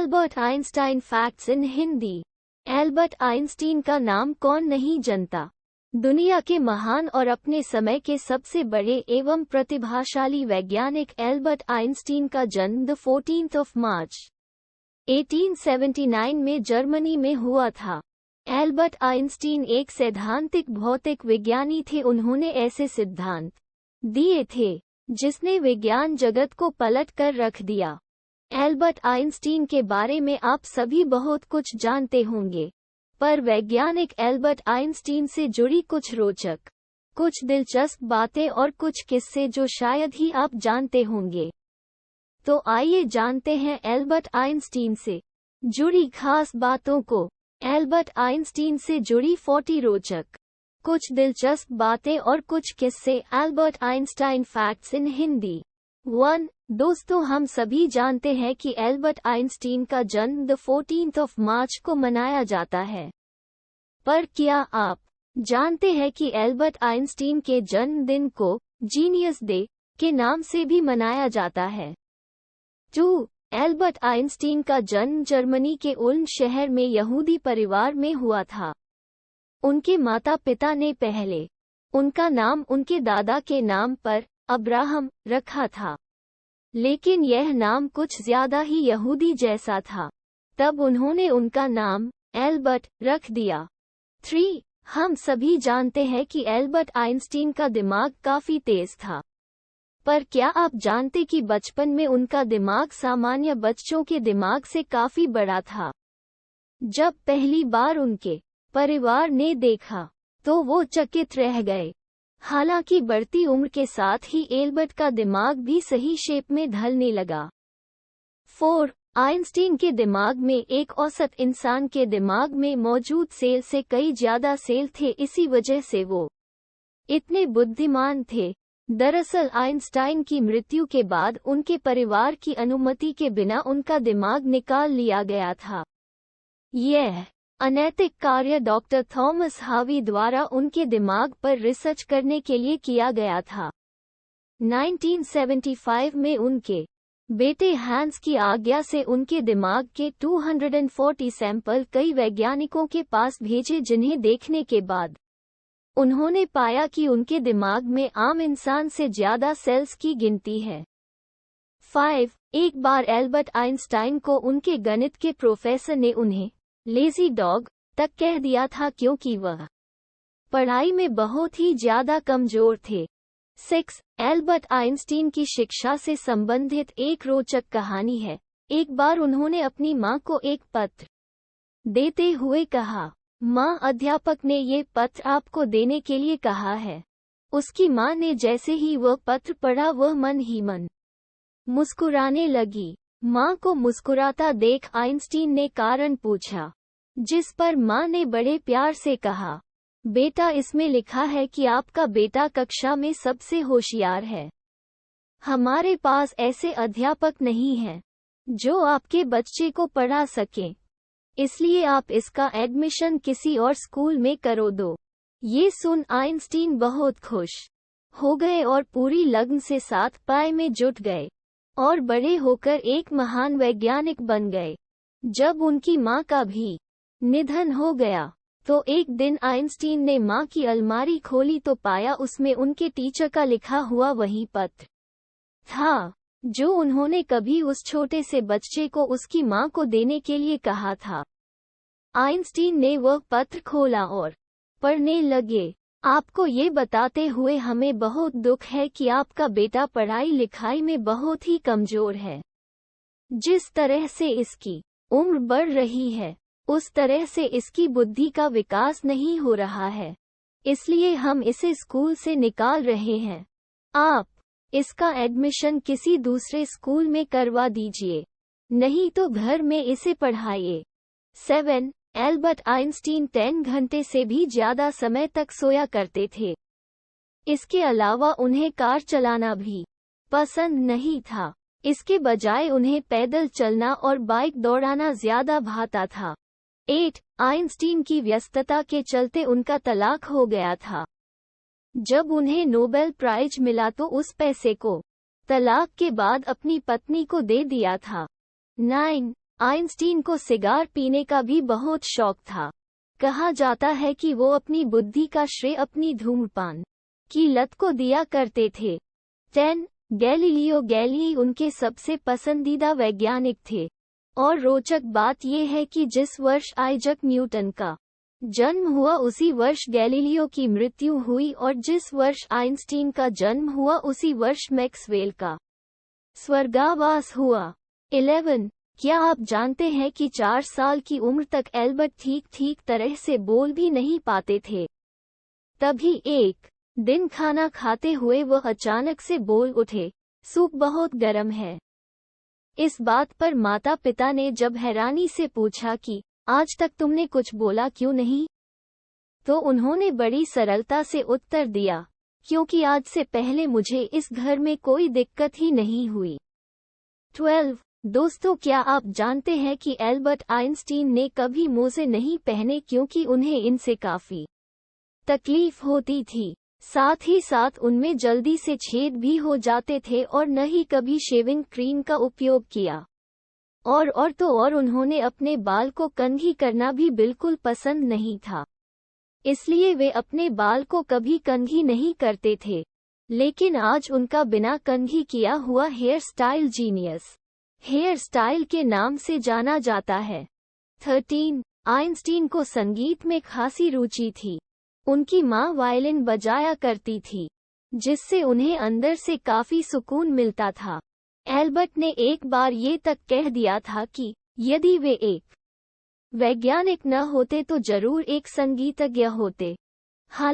Albert Einstein facts in Hindi. Albert Einstein का नाम कौन नहीं जानता। दुनिया के महान और अपने समय के सबसे बड़े एवं प्रतिभाशाली वैज्ञानिक एल्बर्ट आइंस्टीन का जन्म 14 मार्च 1879 में जर्मनी में हुआ था। एल्बर्ट आइंस्टीन एक सैद्धांतिक भौतिक विज्ञानी थे। उन्होंने ऐसे सिद्धांत दिए थे जिसने विज्ञान जगत को पलट कर रख दिया। एल्बर्ट आइंस्टीन के बारे में आप सभी बहुत कुछ जानते होंगे, पर वैज्ञानिक एल्बर्ट आइंस्टीन से जुड़ी कुछ रोचक, कुछ दिलचस्प बातें और कुछ किस्से जो शायद ही आप जानते होंगे। तो आइए जानते हैं एल्बर्ट आइंस्टीन से जुड़ी खास बातों को। एल्बर्ट आइंस्टीन से जुड़ी 40 रोचक, कुछ दिलचस्प बातें और कुछ किस्से। Albert Einstein facts in Hindi. 1. दोस्तों, हम सभी जानते हैं कि एल्बर्ट आइंस्टीन का जन्म 14 मार्च को मनाया जाता है, पर क्या आप जानते हैं कि एल्बर्ट आइंस्टीन के जन्मदिन को जीनियस डे के नाम से भी मनाया जाता है। 2. एल्बर्ट आइंस्टीन का जन्म जर्मनी के उल्म शहर में यहूदी परिवार में हुआ था। उनके माता पिता ने पहले उनका नाम उनके दादा के नाम पर अब्राहम रखा था, लेकिन यह नाम कुछ ज्यादा ही यहूदी जैसा था, तब उन्होंने उनका नाम एल्बर्ट रख दिया। 3. हम सभी जानते हैं कि एल्बर्ट आइंस्टीन का दिमाग काफी तेज था, पर क्या आप जानते कि बचपन में उनका दिमाग सामान्य बच्चों के दिमाग से काफी बड़ा था। जब पहली बार उनके परिवार ने देखा तो वो चकित रह गए। हालांकि बढ़ती उम्र के साथ ही एल्बर्ट का दिमाग भी सही शेप में ढलने लगा। 4. आइंस्टीन के दिमाग में एक औसत इंसान के दिमाग में मौजूद सेल से कई ज्यादा सेल थे, इसी वजह से वो इतने बुद्धिमान थे। दरअसल आइंस्टाइन की मृत्यु के बाद उनके परिवार की अनुमति के बिना उनका दिमाग निकाल लिया गया था। यह अनैतिक कार्य डॉक्टर थॉमस हावी द्वारा उनके दिमाग पर रिसर्च करने के लिए किया गया था। 1975 में उनके बेटे हैंस की आज्ञा से उनके दिमाग के 240 सैंपल कई वैज्ञानिकों के पास भेजे, जिन्हें देखने के बाद उन्होंने पाया कि उनके दिमाग में आम इंसान से ज्यादा सेल्स की गिनती है। 5. एक बार एल्बर्ट आइंस्टाइन को उनके गणित के प्रोफेसर ने उन्हें लेजी डॉग तक कह दिया था, क्योंकि वह पढ़ाई में बहुत ही ज्यादा कमजोर थे। 6. एल्बर्ट आइंस्टीन की शिक्षा से संबंधित एक रोचक कहानी है। एक बार उन्होंने अपनी मां को एक पत्र देते हुए कहा, मां, अध्यापक ने ये पत्र आपको देने के लिए कहा है। उसकी मां ने जैसे ही वह पत्र पढ़ा वह मन ही मन मुस्कुराने लगी। मां को मुस्कुराता देख आइंस्टीन ने कारण पूछा, जिस पर मां ने बड़े प्यार से कहा, बेटा, इसमें लिखा है कि आपका बेटा कक्षा में सबसे होशियार है। हमारे पास ऐसे अध्यापक नहीं हैं जो आपके बच्चे को पढ़ा सकें, इसलिए आप इसका एडमिशन किसी और स्कूल में करो दो। ये सुन आइंस्टीन बहुत खुश हो गए और पूरी लगन से साथ पाए में जुट गए और बड़े होकर एक महान वैज्ञानिक बन गए। जब उनकी मां का भी निधन हो गया तो एक दिन आइंस्टीन ने मां की अलमारी खोली तो पाया उसमें उनके टीचर का लिखा हुआ वही पत्र था जो उन्होंने कभी उस छोटे से बच्चे को उसकी मां को देने के लिए कहा था। आइंस्टीन ने वह पत्र खोला और पढ़ने लगे। आपको ये बताते हुए हमें बहुत दुख है कि आपका बेटा पढ़ाई लिखाई में बहुत ही कमजोर है। जिस तरह से इसकी उम्र बढ़ रही है उस तरह से इसकी बुद्धि का विकास नहीं हो रहा है, इसलिए हम इसे स्कूल से निकाल रहे हैं। आप इसका एडमिशन किसी दूसरे स्कूल में करवा दीजिए, नहीं तो घर में इसे पढ़ाइए। 7. एल्बर्ट आइंस्टीन 10 घंटे से भी ज्यादा समय तक सोया करते थे। इसके अलावा उन्हें कार चलाना भी पसंद नहीं था। इसके बजाय उन्हें पैदल चलना और बाइक दौड़ाना ज्यादा भाता था। 8. आइंस्टीन की व्यस्तता के चलते उनका तलाक हो गया था। जब उन्हें नोबेल प्राइज मिला तो उस पैसे को तलाक के बाद अपनी पत्नी को दे दिया था। 9. आइंस्टीन को सिगार पीने का भी बहुत शौक था। कहा जाता है कि वो अपनी बुद्धि का श्रेय अपनी धूम्रपान की लत को दिया करते थे। 10. गैलीलियो गैलीली उनके सबसे पसंदीदा वैज्ञानिक थे। और रोचक बात यह है कि जिस वर्ष आइजक न्यूटन का जन्म हुआ उसी वर्ष गैलीलियो की मृत्यु हुई, और जिस वर्ष आइंस्टीन का जन्म हुआ उसी वर्ष मैक्सवेल का स्वर्गावास हुआ। 11. क्या आप जानते हैं कि 4 साल की उम्र तक एल्बर्ट ठीक तरह से बोल भी नहीं पाते थे। तभी एक दिन खाना खाते हुए वह अचानक से बोल उठे, सूप बहुत गर्म है। इस बात पर माता पिता ने जब हैरानी से पूछा कि आज तक तुमने कुछ बोला क्यों नहीं, तो उन्होंने बड़ी सरलता से उत्तर दिया, क्योंकि आज से पहले मुझे इस घर में कोई दिक्कत ही नहीं हुई। 12. दोस्तों, क्या आप जानते हैं कि एल्बर्ट आइंस्टीन ने कभी मोजे नहीं पहने क्योंकि उन्हें इनसे काफी तकलीफ होती थी। साथ ही साथ उनमें जल्दी से छेद भी हो जाते थे, और न ही कभी शेविंग क्रीम का उपयोग किया। और उन्होंने अपने बाल को कंघी करना भी बिल्कुल पसंद नहीं था, इसलिए वे अपने बाल को कभी कंघी नहीं करते थे। लेकिन आज उनका बिना कंघी किया हुआ hair style genius hair style के नाम से जाना जाता है। 13. आइंस्टीन को संगीत में खासी रुचि थी। उनकी माँ वायलिन बजाया करती थी, जिससे उन्हें अंदर से काफी सुकून मिलता था। एल्बर्ट ने एक बार ये तक कह दिया था कि यदि वे एक वैज्ञानिक न होते तो जरूर एक संगीतज्ञ होते। हालांकि